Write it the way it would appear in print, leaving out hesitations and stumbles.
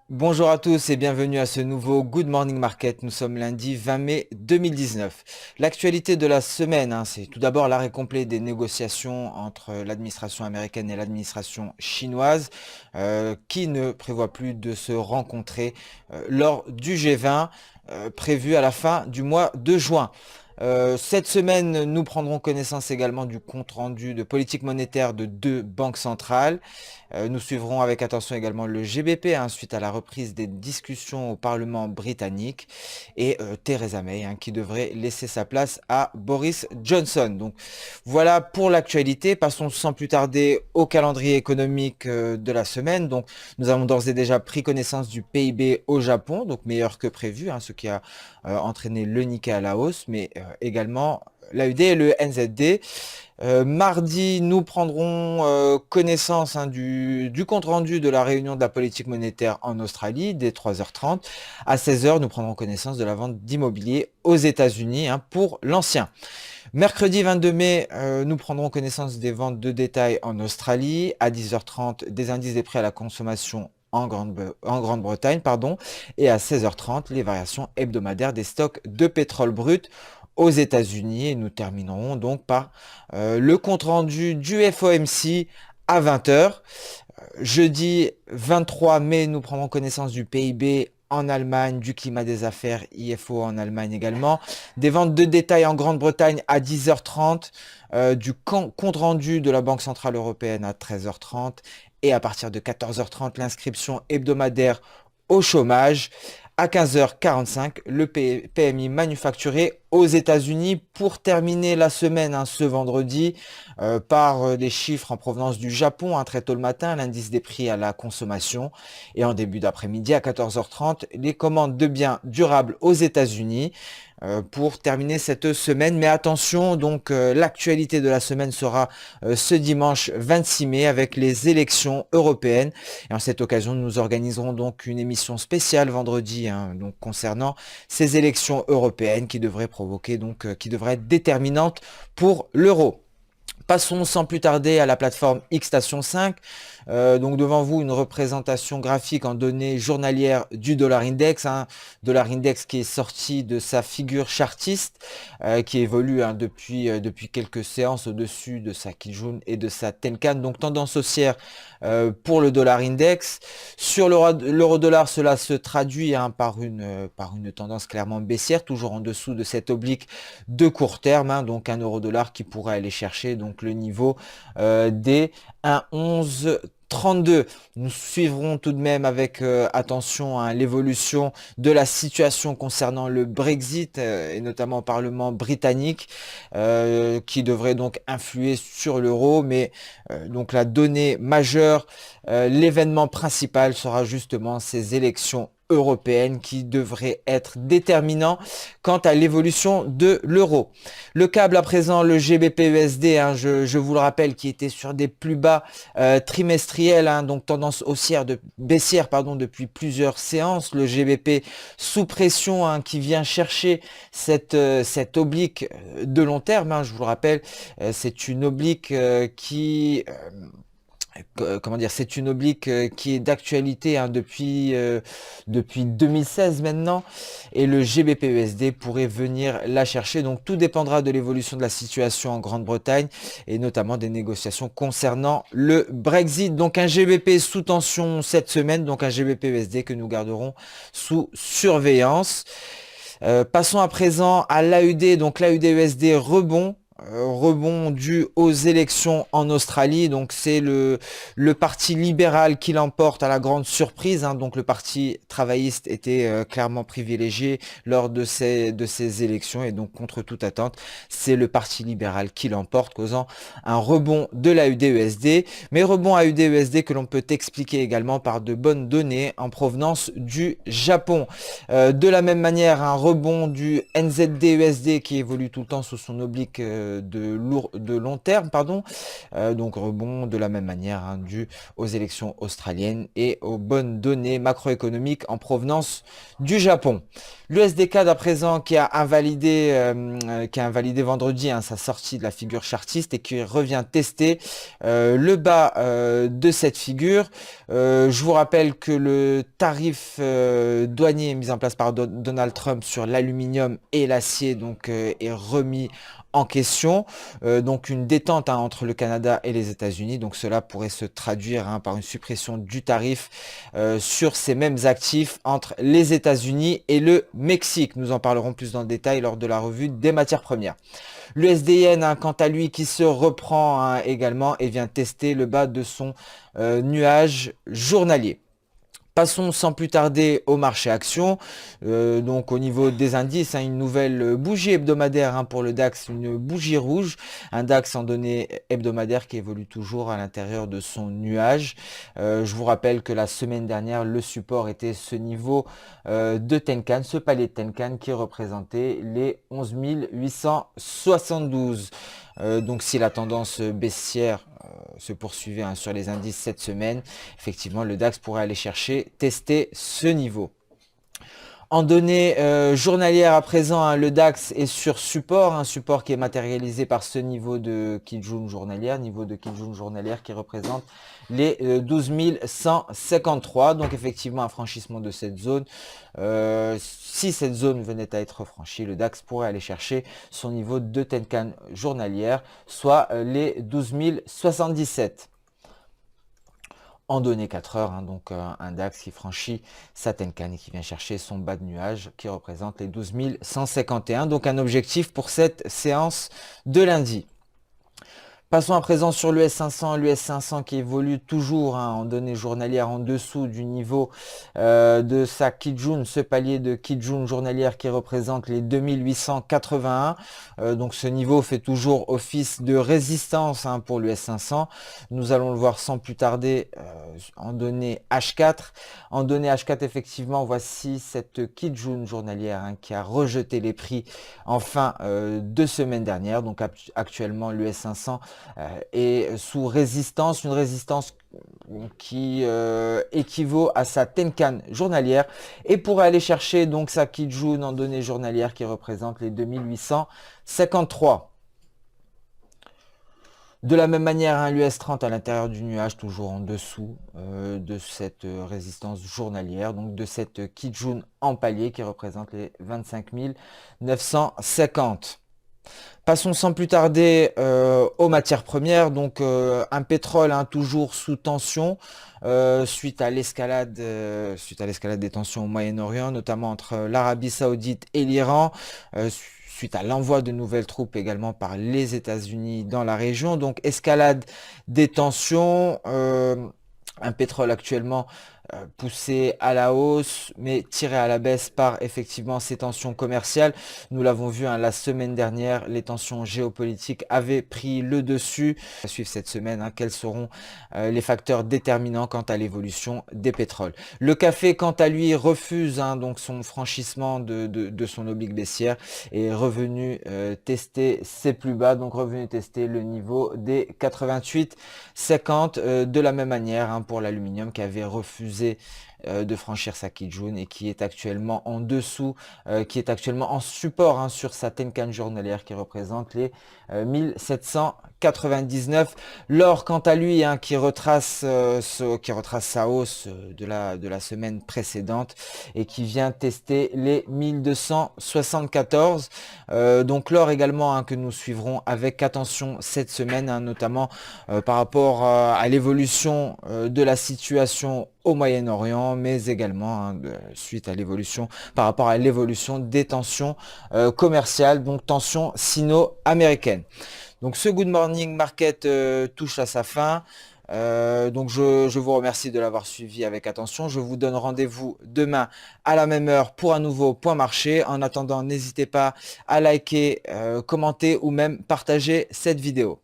Bonjour à tous et bienvenue à ce nouveau Good Morning Market. Nous sommes lundi 20 mai 2019. L'actualité de la semaine, c'est tout d'abord l'arrêt complet des négociations entre l'administration américaine et l'administration chinoise qui ne prévoit plus de se rencontrer lors du G20 prévu à la fin du mois de juin. Cette semaine, nous prendrons connaissance également du compte-rendu de politique monétaire de deux banques centrales. Nous suivrons avec attention également le GBP suite à la reprise des discussions au Parlement britannique et Theresa May qui devrait laisser sa place à Boris Johnson. Donc voilà pour l'actualité. Passons sans plus tarder au calendrier économique de la semaine. Donc nous avons d'ores et déjà pris connaissance du PIB au Japon, donc meilleur que prévu, ce qui a entraîné le Nikkei à la hausse, mais également l'AUD et le NZD. Mardi, nous prendrons connaissance du compte-rendu de la réunion de la politique monétaire en Australie dès 3h30. À 16h, nous prendrons connaissance de la vente d'immobilier aux États-Unis pour l'ancien. Mercredi 22 mai, nous prendrons connaissance des ventes de détail en Australie. À 10h30, des indices des prix à la consommation en Grande-Bretagne, et à 16h30, les variations hebdomadaires des stocks de pétrole brut aux États-Unis. Et nous terminerons donc par le compte-rendu du FOMC à 20h. Jeudi 23 mai, nous prendrons connaissance du PIB en Allemagne, du climat des affaires, IFO en Allemagne également, des ventes de détail en Grande-Bretagne à 10h30, du compte-rendu de la Banque Centrale Européenne à 13h30, et à partir de 14h30, l'inscription hebdomadaire au chômage. À 15h45, le PMI manufacturé aux États-Unis pour terminer la semaine ce vendredi par des chiffres en provenance du Japon très tôt le matin, l'indice des prix à la consommation, et en début d'après-midi à 14h30, les commandes de biens durables aux États-Unis pour terminer cette semaine. Mais attention, donc l'actualité de la semaine sera ce dimanche 26 mai avec les élections européennes. Et en cette occasion, nous organiserons donc une émission spéciale vendredi donc concernant ces élections européennes qui devraient provoquer qui devraient être déterminantes pour l'euro. Passons sans plus tarder à la plateforme Xstation 5. Donc devant vous, une représentation graphique en données journalières du dollar index. Dollar index qui est sorti de sa figure chartiste, qui évolue depuis quelques séances au-dessus de sa Kijun et de sa Tenkan. Donc tendance haussière pour le dollar index. Sur l'euro-dollar, cela se traduit par une tendance clairement baissière, toujours en dessous de cette oblique de court terme. Donc un euro-dollar qui pourrait aller chercher donc le niveau des 1,1132. Nous suivrons tout de même avec attention l'évolution de la situation concernant le Brexit et notamment au Parlement britannique qui devrait donc influer sur l'euro, mais donc la donnée majeure, l'événement principal sera justement ces élections européennes qui devraient être déterminants quant à l'évolution de l'euro. Le câble à présent, le GBP-USD, je vous le rappelle, qui était sur des plus bas trimestriels, donc tendance baissière depuis plusieurs séances. Le GBP sous pression qui vient chercher cette oblique de long terme. Je vous le rappelle, c'est une oblique c'est une oblique qui est d'actualité depuis 2016 maintenant, et le GBP-USD pourrait venir la chercher. Donc tout dépendra de l'évolution de la situation en Grande-Bretagne et notamment des négociations concernant le Brexit. Donc un GBP sous tension cette semaine, donc un GBP-USD que nous garderons sous surveillance. Passons à présent à l'AUD, donc l'AUD-USD rebond dû aux élections en Australie. Donc c'est le parti libéral qui l'emporte à la grande surprise. Donc le parti travailliste était clairement privilégié lors de ces élections, et donc contre toute attente, c'est le parti libéral qui l'emporte, causant un rebond de l'AUD-USD. Mais rebond AUD-USD que l'on peut expliquer également par de bonnes données en provenance du Japon. De la même manière, un rebond du NZD-USD qui évolue tout le temps sous son oblique de long terme, pardon. Donc rebond de la même manière hein, dû aux élections australiennes et aux bonnes données macroéconomiques en provenance du Japon. L'USD CAD à présent qui a invalidé vendredi hein, sa sortie de la figure chartiste et qui revient tester le bas de cette figure. Je vous rappelle que le tarif douanier mis en place par Donald Trump sur l'aluminium et l'acier donc est remis en question, donc une détente hein, entre le Canada et les États-Unis, donc cela pourrait se traduire hein, par une suppression du tarif sur ces mêmes actifs entre les États-Unis et le Mexique. Nous en parlerons plus dans le détail lors de la revue des matières premières. L'USD-Yen, hein, quant à lui, qui se reprend hein, également et vient tester le bas de son nuage journalier. Passons sans plus tarder au marché action. Donc au niveau des indices, hein, une nouvelle bougie hebdomadaire hein, pour le DAX, une bougie rouge, un DAX en données hebdomadaires qui évolue toujours à l'intérieur de son nuage. Je vous rappelle que la semaine dernière, le support était ce niveau de Tenkan, ce palier de Tenkan qui représentait les 11 872. Donc si la tendance baissière se poursuivait hein, sur les indices cette semaine, effectivement le DAX pourrait aller chercher, tester ce niveau. En données journalières à présent, hein, le DAX est sur support, un support qui est matérialisé par ce niveau de Kijun journalière, qui représente les 12 153. Donc effectivement un franchissement de cette zone. Si cette zone venait à être franchie, le DAX pourrait aller chercher son niveau de Tenkan journalière, soit les 12 077. En données 4 heures, hein, donc un DAX qui franchit sa Tenkan et qui vient chercher son bas de nuage qui représente les 12 151, donc un objectif pour cette séance de lundi. Passons à présent sur l'US 500, qui évolue toujours hein, en données journalières en dessous du niveau de sa Kijun, ce palier de Kijun journalière qui représente les 2881. Donc ce niveau fait toujours office de résistance hein, pour l'US 500. Nous allons le voir sans plus tarder en données H4. En données H4, effectivement, voici cette Kijun journalière hein, qui a rejeté les prix en fin de semaine dernière. Donc actuellement, l'US 500 est sous résistance, une résistance qui équivaut à sa Tenkan journalière et pourrait aller chercher donc sa Kijun en données journalières qui représente les 2853. De la même manière, hein, l'US 30 à l'intérieur du nuage, toujours en dessous de cette résistance journalière, donc de cette Kijun en palier qui représente les 25 950. Passons sans plus tarder aux matières premières, donc un pétrole hein, toujours sous tension suite à l'escalade des tensions au Moyen-Orient, notamment entre l'Arabie Saoudite et l'Iran, suite à l'envoi de nouvelles troupes également par les États-Unis dans la région. Donc escalade des tensions, un pétrole actuellement poussé à la hausse, mais tiré à la baisse par effectivement ces tensions commerciales. Nous l'avons vu hein, la semaine dernière, les tensions géopolitiques avaient pris le dessus. À suivre cette semaine, hein, quels seront les facteurs déterminants quant à l'évolution des pétroles. Le café, quant à lui, refuse hein, donc son franchissement de son oblique baissière et est revenu tester ses plus bas, donc revenu tester le niveau des 88,50 de la même manière hein, pour l'aluminium qui avait refusé de franchir sa Kijun et qui est actuellement en dessous, qui est actuellement en support hein, sur sa Tenkan journalière qui représente les 1799. L'or quant à lui hein, qui retrace sa hausse de la semaine précédente et qui vient tester les 1274. Donc l'or également hein, que nous suivrons avec attention cette semaine, hein, notamment par rapport à l'évolution de la situation au Moyen-Orient, mais également hein, suite à l'évolution, par rapport à l'évolution des tensions commerciales, donc tensions sino-américaines. Donc ce Good Morning Market touche à sa fin. Donc je vous remercie de l'avoir suivi avec attention. Je vous donne rendez-vous demain à la même heure pour un nouveau point marché. En attendant, n'hésitez pas à liker, commenter ou même partager cette vidéo.